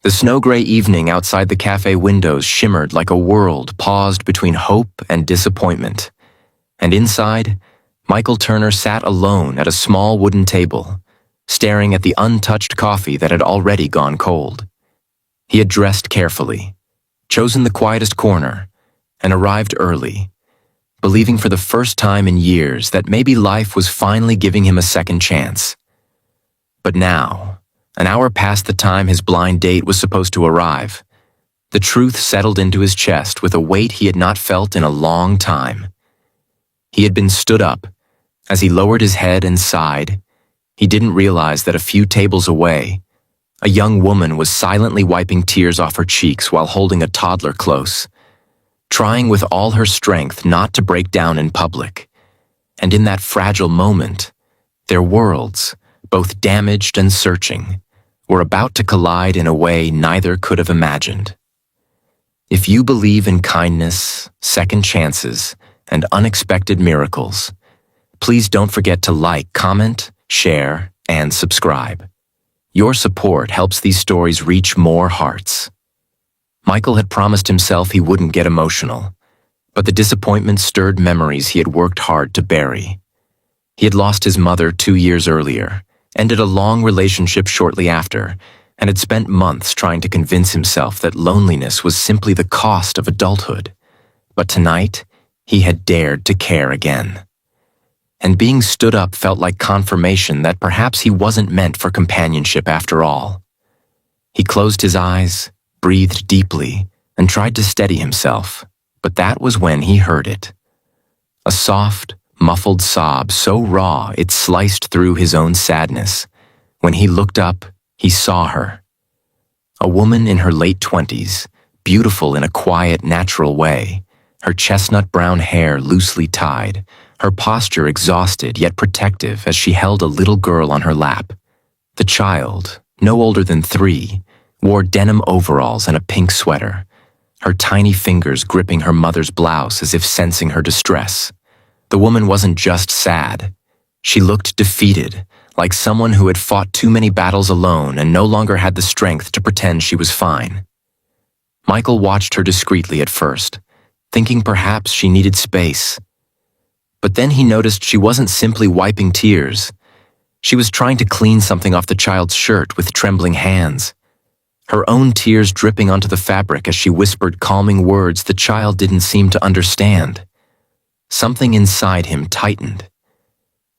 The snow-gray evening outside the cafe windows shimmered like a world paused between hope and disappointment. And inside, Michael Turner sat alone at a small wooden table, staring at the untouched coffee that had already gone cold. He had dressed carefully, chosen the quietest corner, and arrived early, believing for the first time in years that maybe life was finally giving him a second chance. But now, an hour past the time his blind date was supposed to arrive, the truth settled into his chest with a weight he had not felt in a long time. He had been stood up. As he lowered his head and sighed, he didn't realize that a few tables away, a young woman was silently wiping tears off her cheeks while holding a toddler close, trying with all her strength not to break down in public. And in that fragile moment, their worlds, both damaged and searching, were about to collide in a way neither could have imagined. If you believe in kindness, second chances, and unexpected miracles, please don't forget to like, comment, share, and subscribe. Your support helps these stories reach more hearts. Michael had promised himself he wouldn't get emotional, but the disappointment stirred memories he had worked hard to bury. He had lost his mother 2 years earlier, ended a long relationship shortly after, and had spent months trying to convince himself that loneliness was simply the cost of adulthood. But tonight, he had dared to care again. And being stood up felt like confirmation that perhaps he wasn't meant for companionship after all. He closed his eyes, breathed deeply, and tried to steady himself, but that was when he heard it. A soft, muffled sob so raw it sliced through his own sadness. When he looked up, he saw her. A woman in her late 20s, beautiful in a quiet, natural way, her chestnut brown hair loosely tied, her posture exhausted yet protective as she held a little girl on her lap. The child, no older than 3, wore denim overalls and a pink sweater, her tiny fingers gripping her mother's blouse as if sensing her distress. The woman wasn't just sad. She looked defeated, like someone who had fought too many battles alone and no longer had the strength to pretend she was fine. Michael watched her discreetly at first, thinking perhaps she needed space. But then he noticed she wasn't simply wiping tears. She was trying to clean something off the child's shirt with trembling hands, her own tears dripping onto the fabric as she whispered calming words the child didn't seem to understand. Something inside him tightened.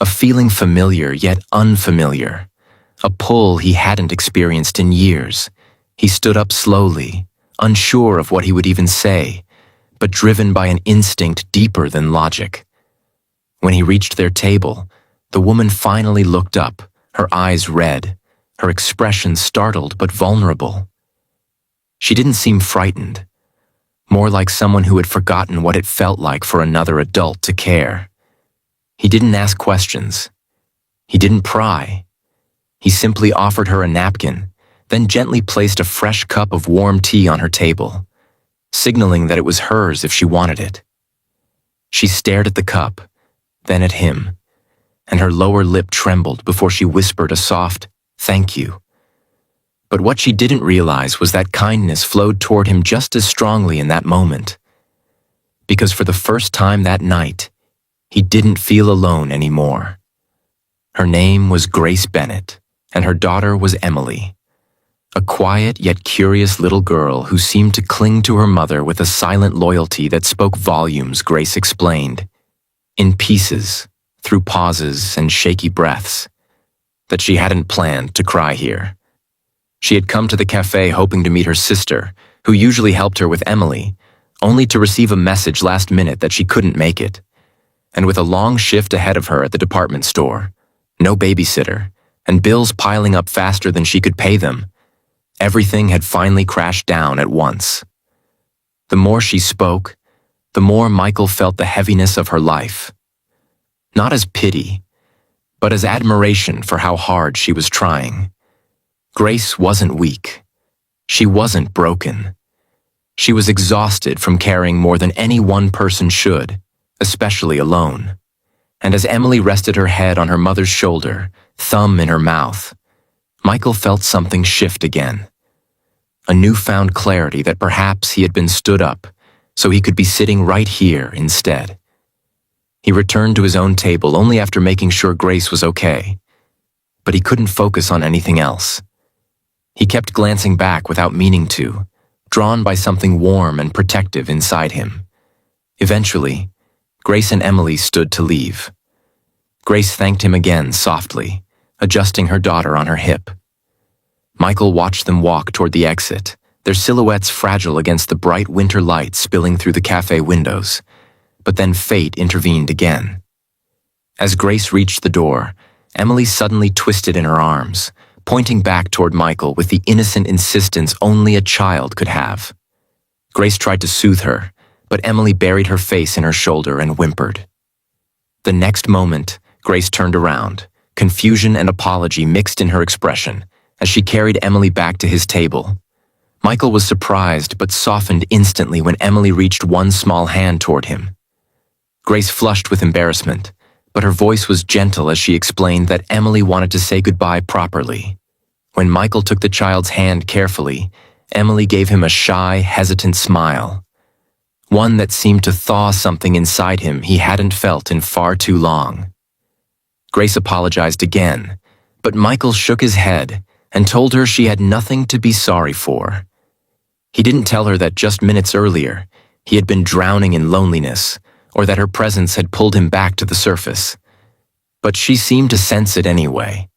A feeling familiar yet unfamiliar. A pull he hadn't experienced in years. He stood up slowly, unsure of what he would even say, but driven by an instinct deeper than logic. When he reached their table, the woman finally looked up, her eyes red, her expression startled but vulnerable. She didn't seem frightened, more like someone who had forgotten what it felt like for another adult to care. He didn't ask questions. He didn't pry. He simply offered her a napkin, then gently placed a fresh cup of warm tea on her table, signaling that it was hers if she wanted it. She stared at the cup, then at him, and her lower lip trembled before she whispered a soft, "Thank you." But what she didn't realize was that kindness flowed toward him just as strongly in that moment. Because for the first time that night, he didn't feel alone anymore. Her name was Grace Bennett, and her daughter was Emily, a quiet yet curious little girl who seemed to cling to her mother with a silent loyalty that spoke volumes, Grace explained, in pieces, through pauses and shaky breaths, that she hadn't planned to cry here. She had come to the cafe hoping to meet her sister, who usually helped her with Emily, only to receive a message last minute that she couldn't make it. And with a long shift ahead of her at the department store, no babysitter, and bills piling up faster than she could pay them, everything had finally crashed down at once. The more she spoke, the more Michael felt the heaviness of her life. Not as pity, but as admiration for how hard she was trying. Grace wasn't weak. She wasn't broken. She was exhausted from carrying more than any one person should, especially alone. And as Emily rested her head on her mother's shoulder, thumb in her mouth, Michael felt something shift again. a newfound clarity that perhaps he had been stood up, so he could be sitting right here instead. He returned to his own table only after making sure Grace was okay, but he couldn't focus on anything else. He kept glancing back without meaning to, drawn by something warm and protective inside him. Eventually, Grace and Emily stood to leave. Grace thanked him again softly, adjusting her daughter on her hip. Michael watched them walk toward the exit, their silhouettes fragile against the bright winter light spilling through the cafe windows. But then fate intervened again. As Grace reached the door, Emily suddenly twisted in her arms, pointing back toward Michael with the innocent insistence only a child could have. Grace tried to soothe her, but Emily buried her face in her shoulder and whimpered. The next moment, Grace turned around, confusion and apology mixed in her expression, as she carried Emily back to his table. Michael was surprised but softened instantly when Emily reached one small hand toward him. Grace flushed with embarrassment, but her voice was gentle as she explained that Emily wanted to say goodbye properly. When Michael took the child's hand carefully, Emily gave him a shy, hesitant smile, one that seemed to thaw something inside him he hadn't felt in far too long. Grace apologized again, but Michael shook his head and told her she had nothing to be sorry for. He didn't tell her that just minutes earlier, he had been drowning in loneliness, or that her presence had pulled him back to the surface. But she seemed to sense it anyway.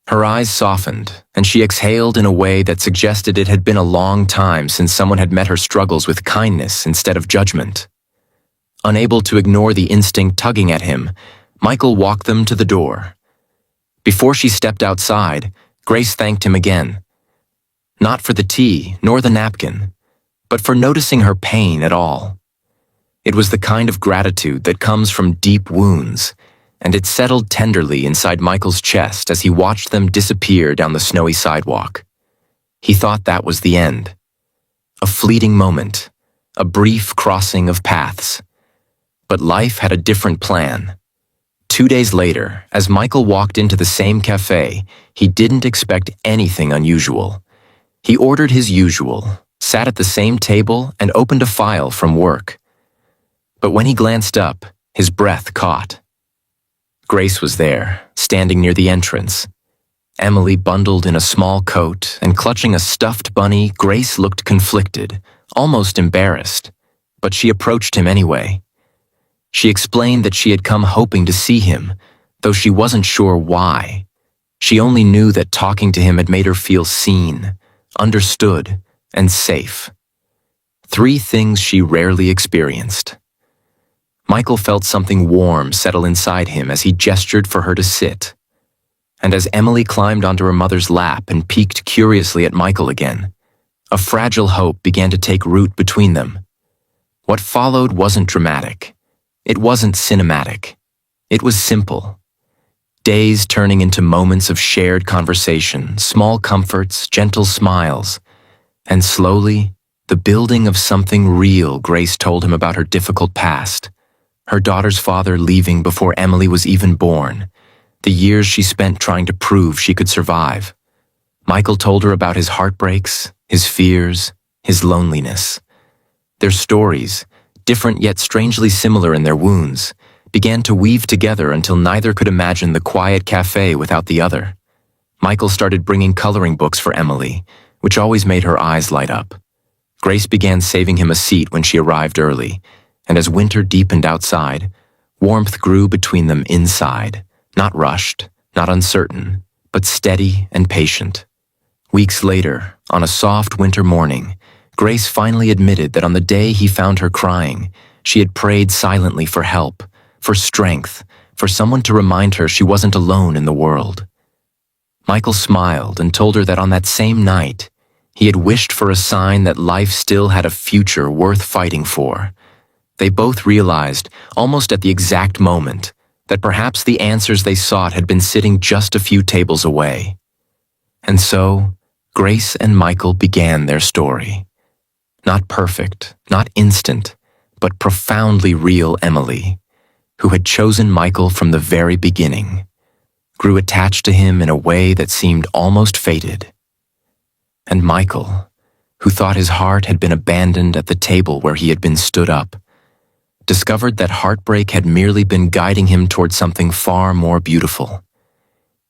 Her eyes softened, and she exhaled in a way that suggested it had been a long time since someone had met her struggles with kindness instead of judgment. Unable to ignore the instinct tugging at him, Michael walked them to the door. Before she stepped outside, Grace thanked him again. Not for the tea, nor the napkin, but for noticing her pain at all. It was the kind of gratitude that comes from deep wounds, and it settled tenderly inside Michael's chest as he watched them disappear down the snowy sidewalk. He thought that was the end. A fleeting moment, a brief crossing of paths. But life had a different plan. 2 days later, as Michael walked into the same cafe, he didn't expect anything unusual. He ordered his usual, sat at the same table, and opened a file from work. But when he glanced up, his breath caught. Grace was there, standing near the entrance. Emily bundled in a small coat and clutching a stuffed bunny. Grace looked conflicted, almost embarrassed, but she approached him anyway. She explained that she had come hoping to see him, though she wasn't sure why. She only knew that talking to him had made her feel seen, understood, and safe. 3 things she rarely experienced. Michael felt something warm settle inside him as he gestured for her to sit. And as Emily climbed onto her mother's lap and peeked curiously at Michael again, a fragile hope began to take root between them. What followed wasn't dramatic. It wasn't cinematic. It was simple. Days turning into moments of shared conversation, small comforts, gentle smiles, and slowly, the building of something real. Grace told him about her difficult past. Her daughter's father leaving before Emily was even born, the years she spent trying to prove she could survive. Michael told her about his heartbreaks, his fears, his loneliness. Their stories, different yet strangely similar in their wounds, began to weave together until neither could imagine the quiet cafe without the other. Michael started bringing coloring books for Emily, which always made her eyes light up. Grace began saving him a seat when she arrived early, and as winter deepened outside, warmth grew between them inside, not rushed, not uncertain, but steady and patient. Weeks later, on a soft winter morning, Grace finally admitted that on the day he found her crying, she had prayed silently for help, for strength, for someone to remind her she wasn't alone in the world. Michael smiled and told her that on that same night, he had wished for a sign that life still had a future worth fighting for. They both realized, almost at the exact moment, that perhaps the answers they sought had been sitting just a few tables away. And so, Grace and Michael began their story. Not perfect, not instant, but profoundly real Emily, who had chosen Michael from the very beginning, grew attached to him in a way that seemed almost fated. And Michael, who thought his heart had been abandoned at the table where he had been stood up, discovered that heartbreak had merely been guiding him toward something far more beautiful.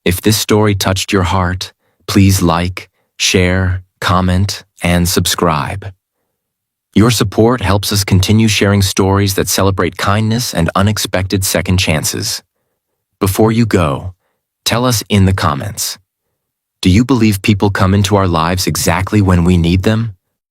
If this story touched your heart, please like, share, comment, and subscribe. Your support helps us continue sharing stories that celebrate kindness and unexpected second chances. Before you go, tell us in the comments. Do you believe people come into our lives exactly when we need them?